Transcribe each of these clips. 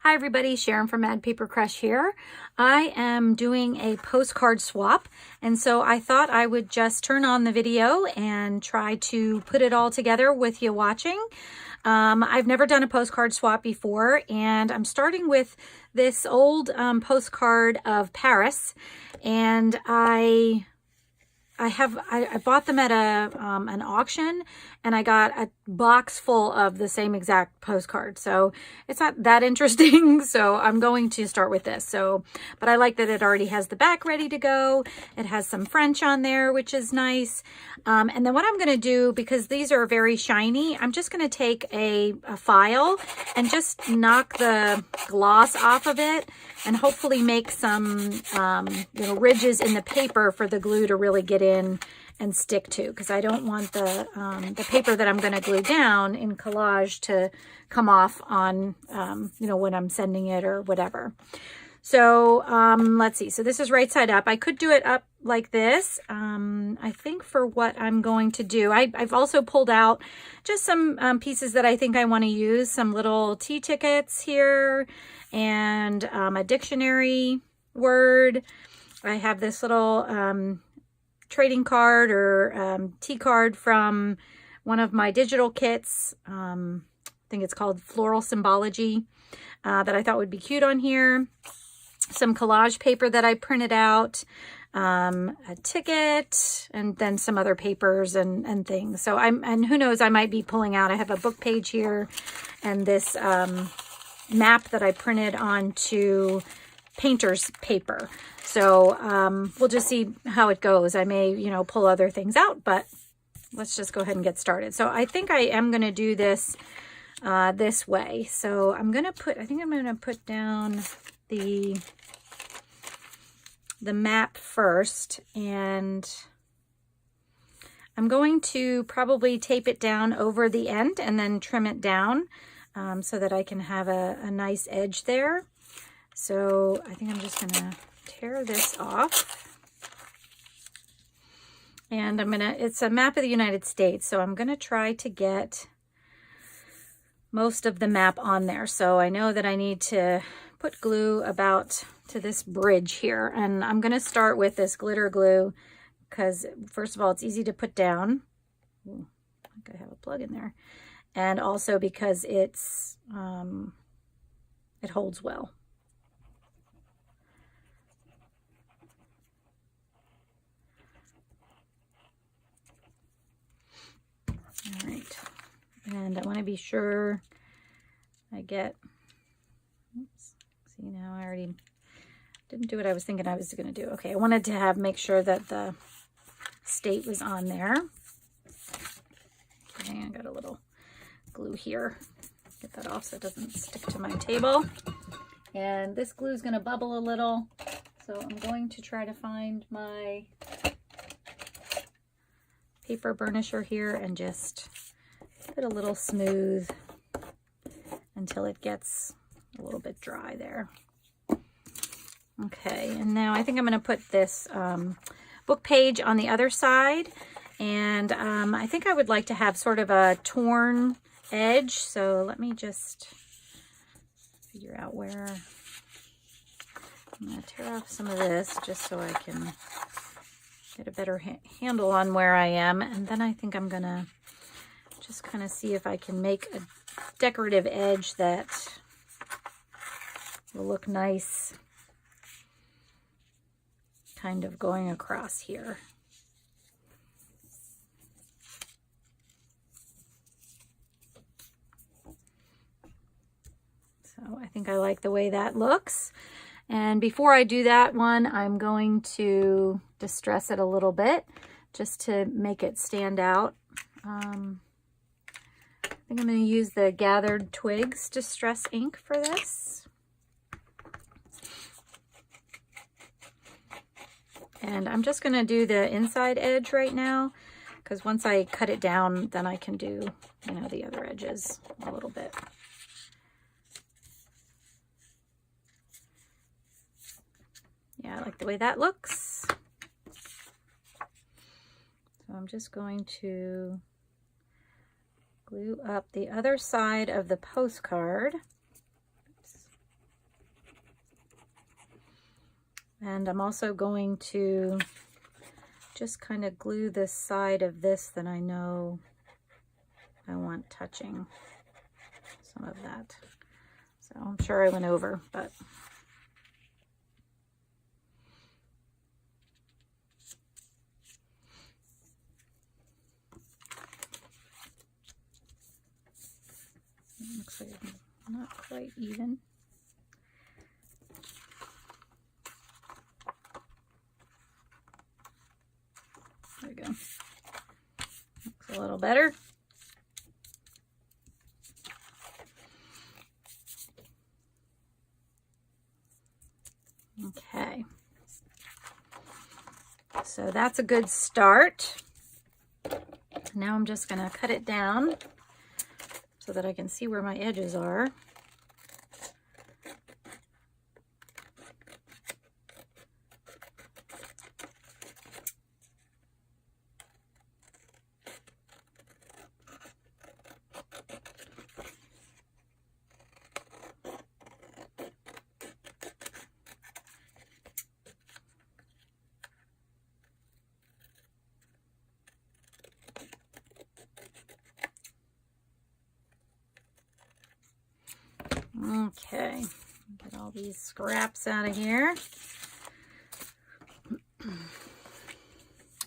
Hi everybody, Sharon from Mad Paper Crush here. I am doing a postcard swap, and so I thought I would just turn on the video and try to put it all together with you watching. I've never done a postcard swap before, and I'm starting with this old postcard of Paris, and I bought them at an auction, and I got a box full of the same exact postcard. So it's not that interesting. So I'm going to start with this. But I like that it already has the back ready to go. It has some French on there, which is nice. And then what I'm going to do, because these are very shiny, I'm just going to take a file and just knock the gloss off of it and hopefully make some ridges in the paper for the glue to really get in and stick to, because I don't want the paper that I'm going to glue down in collage to come off on when I'm sending it or whatever. So let's see. So this is right side up. I could do it up like this. I think for what I'm going to do, I've also pulled out just some pieces that I think I want to use. Some little tea tickets here and a dictionary word. I have this little trading card or tea card from one of my digital kits. I think it's called Floral Symbology, that I thought would be cute on here. Some collage paper that I printed out, a ticket, and then some other papers and things. So and who knows, I might be pulling out. I have a book page here and this map that I printed onto painter's paper. So we'll just see how it goes. I may, pull other things out, but let's just go ahead and get started. So I think I am going to do this this way. So I think I'm going to put down the map first, and I'm going to probably tape it down over the end and then trim it down so that I can have a nice edge there. So I think I'm just going to tear this off, and it's a map of the United States, so I'm going to try to get most of the map on there. So I know that I need to put glue about to this bridge here, and I'm going to start with this glitter glue because first of all, it's easy to put down. Ooh, I think I have a plug in there. And also because it's it holds well. All right, and I want to be sure I get, oops, see, now I already didn't do what I was thinking I was going to do. Okay, I wanted to make sure that the state was on there. Okay, I got a little glue here. Get that off so it doesn't stick to my table. And this glue is going to bubble a little, so I'm going to try to find my paper burnisher here and just put a little smooth until it gets a little bit dry there. Okay, and now I think I'm going to put this book page on the other side, and I think I would like to have sort of a torn edge, so let me just figure out where. I'm going to tear off some of this just so I can get a better handle on where I am, and then I think I'm going to just kind of see if I can make a decorative edge that will look nice, kind of going across here. So I think I like the way that looks. And before I do that one, I'm going to distress it a little bit just to make it stand out. I think I'm going to use the Gathered Twigs Distress ink for this. And I'm just going to do the inside edge right now, because once I cut it down, then I can do, the other edges a little bit. Yeah, I like the way that looks. So I'm just going to glue up the other side of the postcard. Oops. And I'm also going to just kind of glue this side of this that I know I want touching some of that. So I'm sure I went over, but it looks like it's not quite even. There we go. Looks a little better. Okay. So that's a good start. Now I'm just going to cut it down so that I can see where my edges are. Okay, get all these scraps out of here.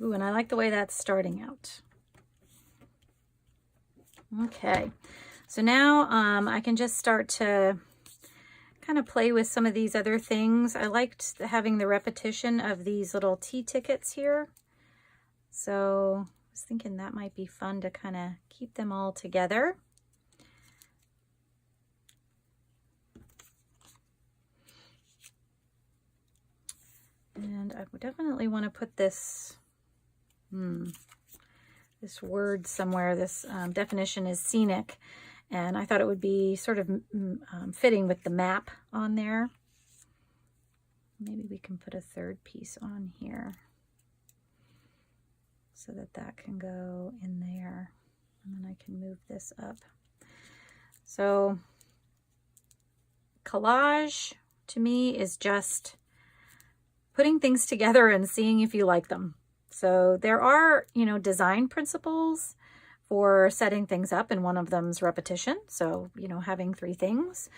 Ooh, and I like the way that's starting out. Okay, so now I can just start to kind of play with some of these other things. I liked having the repetition of these little T-tickets here. So I was thinking that might be fun to kind of keep them all together. And I would definitely want to put this, this word somewhere. This definition is scenic. And I thought it would be sort of fitting with the map on there. Maybe we can put a third piece on here so that that can go in there. And then I can move this up. So collage to me is just putting things together and seeing if you like them. So there are, you know, design principles for setting things up, and one of them's repetition. So, you know, having 3 things.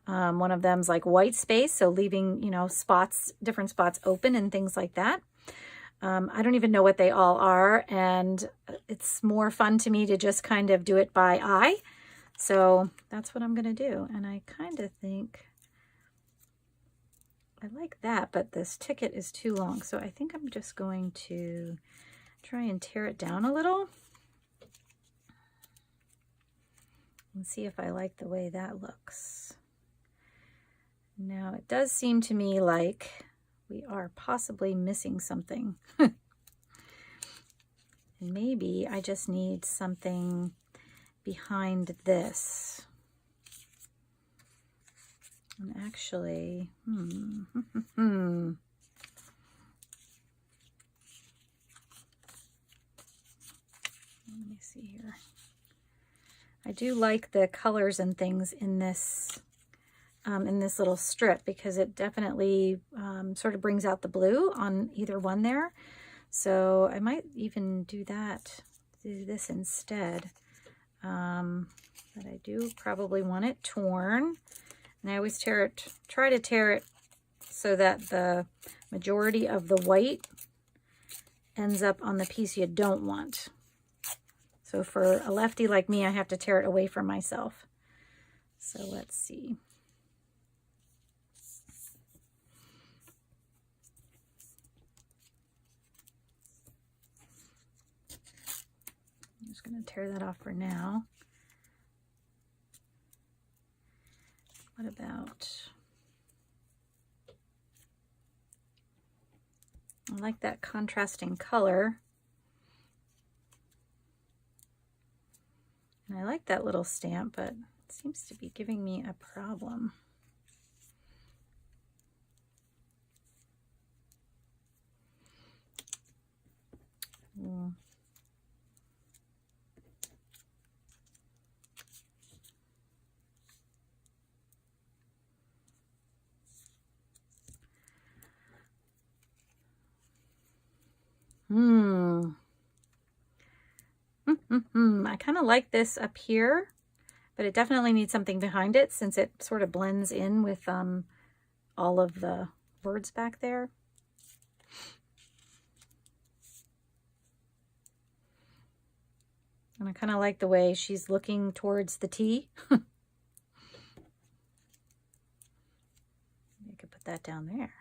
One of them's like white space, so leaving, you know, spots, different spots open and things like that. I don't even know what they all are, and it's more fun to me to just kind of do it by eye. So that's what I'm going to do. And I kind of think I like that, but this ticket is too long. So I think I'm just going to try and tear it down a little and see if I like the way that looks. Now it does seem to me like we are possibly missing something. And maybe I just need something behind this. And actually, let me see here. I do like the colors and things in this little strip, because it definitely sort of brings out the blue on either one there. So I might even do this instead. But I do probably want it torn. And I always try to tear it so that the majority of the white ends up on the piece you don't want. So for a lefty like me, I have to tear it away from myself. So let's see. I'm just going to tear that off for now. What about, I like that contrasting color. And I like that little stamp, but it seems to be giving me a problem. Ooh. I kind of like this up here, but it definitely needs something behind it since it sort of blends in with all of the words back there. And I kind of like the way she's looking towards the T. I could put that down there.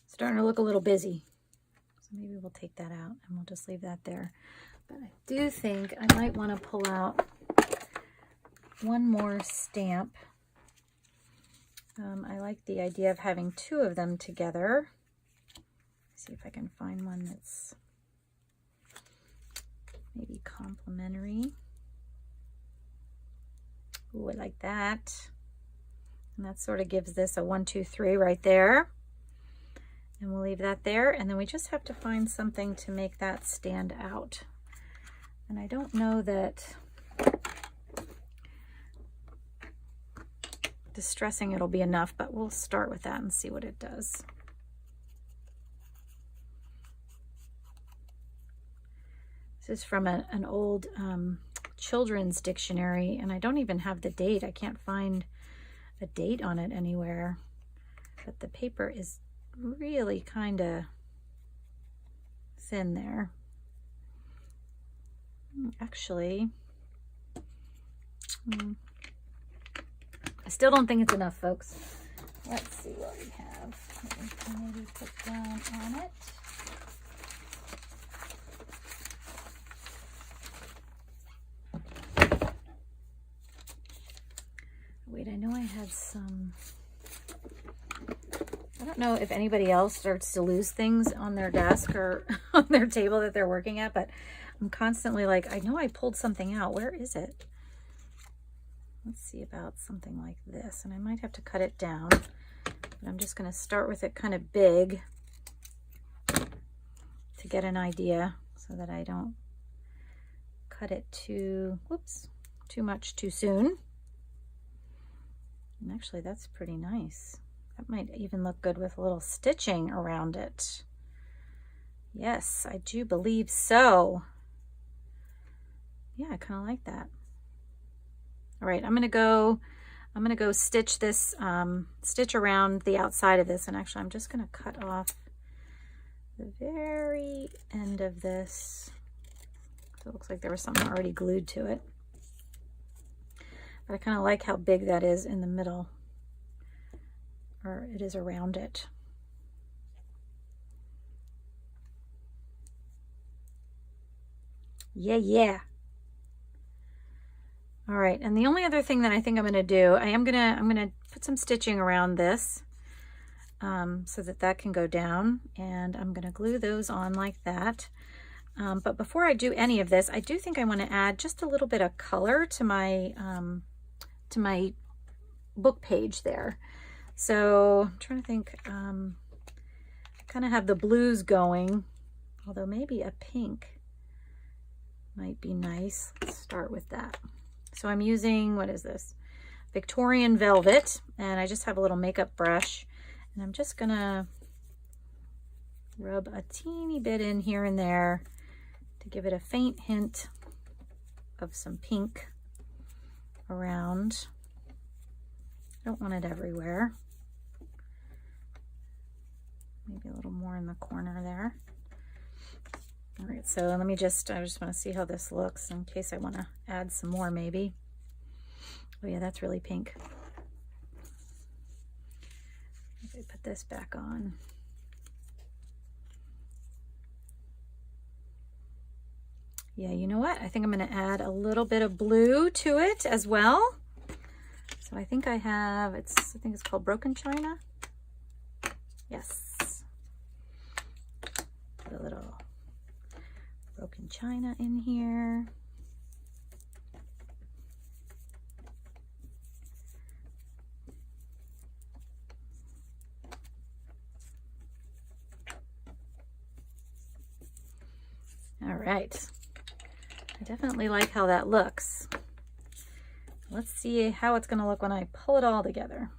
Starting to look a little busy. So maybe we'll take that out and we'll just leave that there. But I do think I might want to pull out one more stamp. I like the idea of having two of them together. Let's see if I can find one that's maybe complementary. Ooh, I like that. And that sort of gives this a 1, 2, 3 right there. And we'll leave that there. And then we just have to find something to make that stand out. And I don't know that distressing it'll be enough, but we'll start with that and see what it does. This is from an old children's dictionary, and I don't even have the date. I can't find a date on it anywhere, but the paper is really kind of thin there. Actually, I still don't think it's enough, folks. Let's see what we have. We can maybe put down on it. Wait, I know I had some. I don't know if anybody else starts to lose things on their desk or on their table that they're working at, but I'm constantly like, I know I pulled something out. Where is it? Let's see about something like this. And I might have to cut it down. But I'm just going to start with it kind of big to get an idea so that I don't cut it too much too soon. And actually, that's pretty nice. That might even look good with a little stitching around it. Yes, I do believe so. Yeah, I kind of like that. All right, I'm gonna go stitch this, stitch around the outside of this, and actually I'm just gonna cut off the very end of this. So it looks like there was something already glued to it. But I kind of like how big that is in the middle, or it is around it. Yeah. All right, and the only other thing that I think I'm going to do, I'm gonna put some stitching around this so that can go down, and I'm going to glue those on like that. But before I do any of this, I do think I want to add just a little bit of color to my book page there. So I'm trying to think. I kind of have the blues going, although maybe a pink might be nice. Let's start with that. So I'm using, what is this? Victorian Velvet, and I just have a little makeup brush, and I'm just gonna rub a teeny bit in here and there to give it a faint hint of some pink around. I don't want it everywhere. Maybe a little more in the corner there. All right, so let me I just want to see how this looks in case I want to add some more maybe. Oh yeah, that's really pink. Maybe put this back on. Yeah, you know what? I think I'm going to add a little bit of blue to it as well. So I think I have, I think it's called Broken China. Yes. Put a little Broken China in here. right. I definitely like how that looks. Let's see how it's going to look when I pull it all together.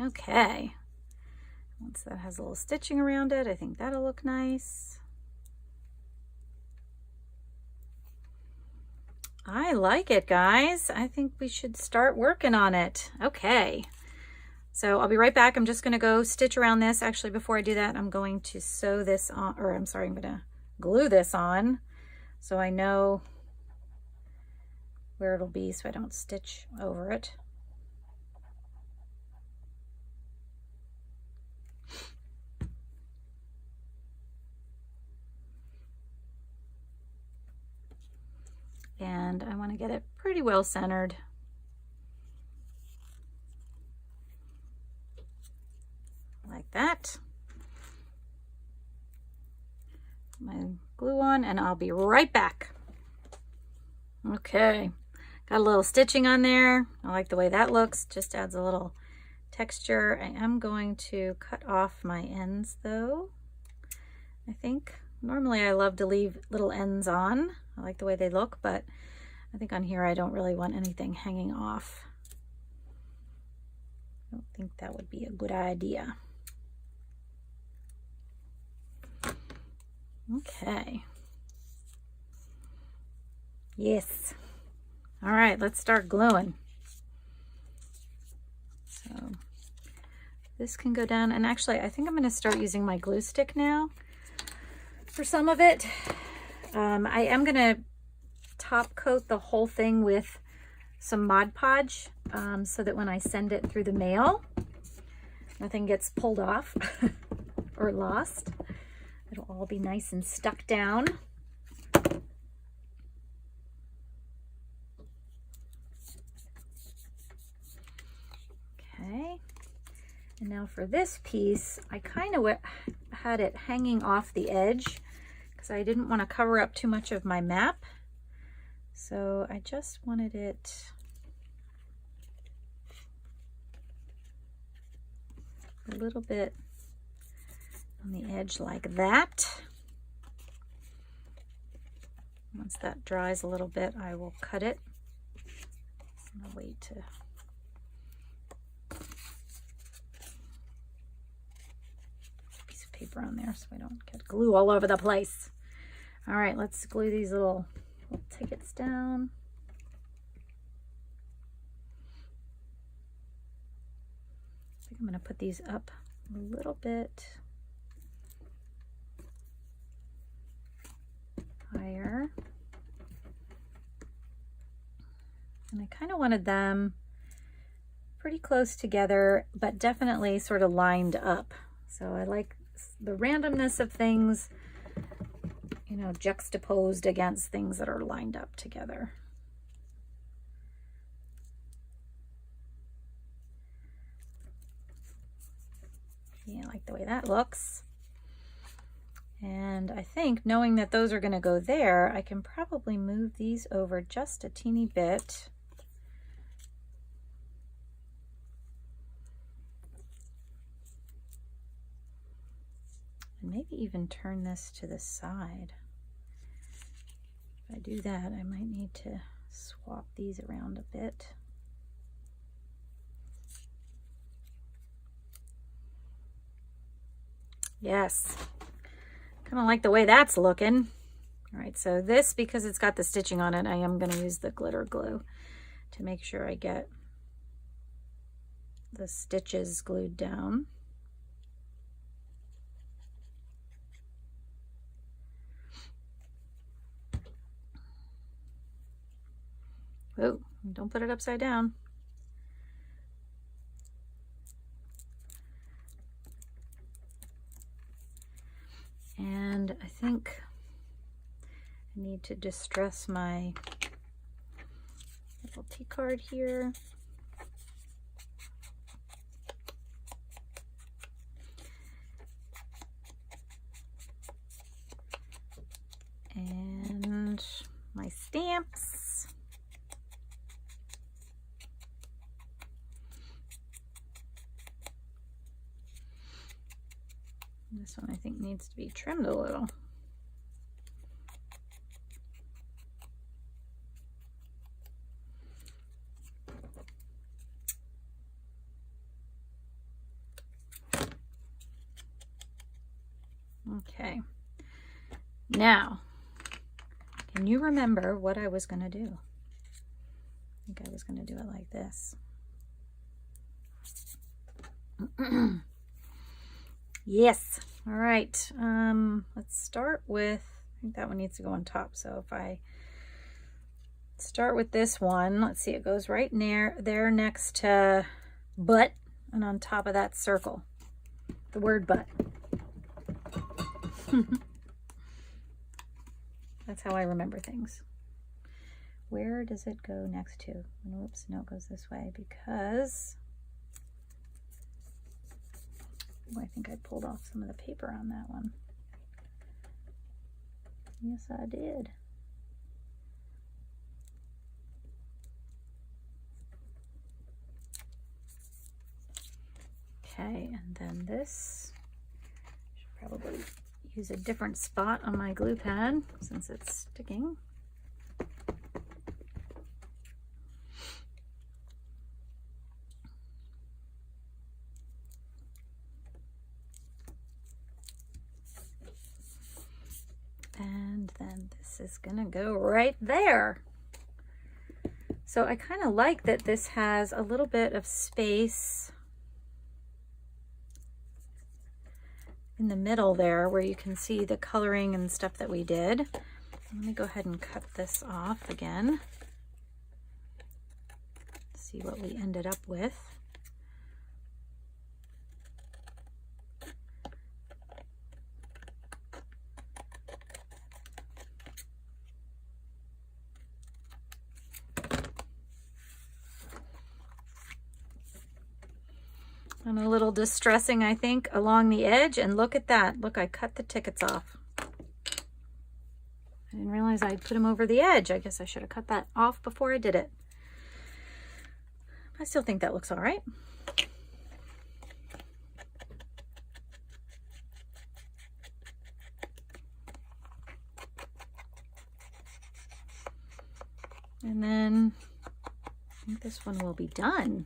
Okay. Once that has a little stitching around it, I think that'll look nice. I like it, guys. I think we should start working on it. Okay. So I'll be right back. I'm just going to go stitch around this. Actually, before I do that, I'm going to sew this on, or I'm sorry, I'm going to glue this on so I know where it'll be so I don't stitch over it. And I want to get it pretty well centered. Like that. My glue on, and I'll be right back. Okay, got a little stitching on there. I like the way that looks, just adds a little texture. I am going to cut off my ends though, I think. Normally I love to leave little ends on. I like the way they look, but I think on here I don't really want anything hanging off. I don't think that would be a good idea. Okay. Yes. All right, let's start gluing. So this can go down, and actually I think I'm going to start using my glue stick now for some of it. I am going to top coat the whole thing with some Mod Podge so that when I send it through the mail, nothing gets pulled off or lost. It'll all be nice and stuck down. Okay, and now for this piece, I kind of had it hanging off the edge because I didn't want to cover up too much of my map. So I just wanted it a little bit on the edge like that. Once that dries a little bit, I will cut it. I'm gonna wait to piece of paper on there so I don't get glue all over the place. All right, let's glue these little tickets down. I think I'm going to put these up a little bit higher. And I kind of wanted them pretty close together, but definitely sort of lined up. So I like the randomness of things, you know, juxtaposed against things that are lined up together. Yeah, I like the way that looks. And I think knowing that those are going to go there, I can probably move these over just a teeny bit. And maybe even turn this to the side. If I do that, I might need to swap these around a bit. Yes, kind of like the way that's looking. All right, so this, because it's got the stitching on it, I am going to use the glitter glue to make sure I get the stitches glued down. Oh, don't put it upside down. And I think I need to distress my little T card here. This one I think needs to be trimmed a little. Okay, now, can you remember what I was going to do? I think I was going to do it like this. Yes. All right. Let's start with, I think that one needs to go on top. So if I start with this one, let's see, it goes right near there next to butt and on top of that circle, the word butt. That's how I remember things. Where does it go next to? Whoops, no, it goes this way because I think I pulled off some of the paper on that one. Yes, I did. Okay, and then this, should probably use a different spot on my glue pad since it's sticking. And then this is gonna go right there. So I kind of like that this has a little bit of space in the middle there where you can see the coloring and stuff that we did. Let me go ahead and cut this off again. See what we ended up with. And a little distressing, I think, along the edge. And look at that. Look, I cut the tickets off. I didn't realize I'd put them over the edge. I guess I should have cut that off before I did it. I still think that looks all right. And then I think this one will be done.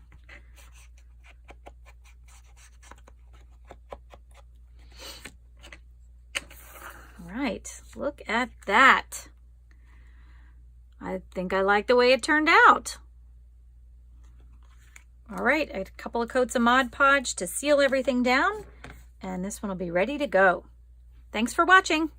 Right, look at that. I think I like the way it turned out. All right, a couple of coats of Mod Podge to seal everything down, and this one will be ready to go. Thanks for watching.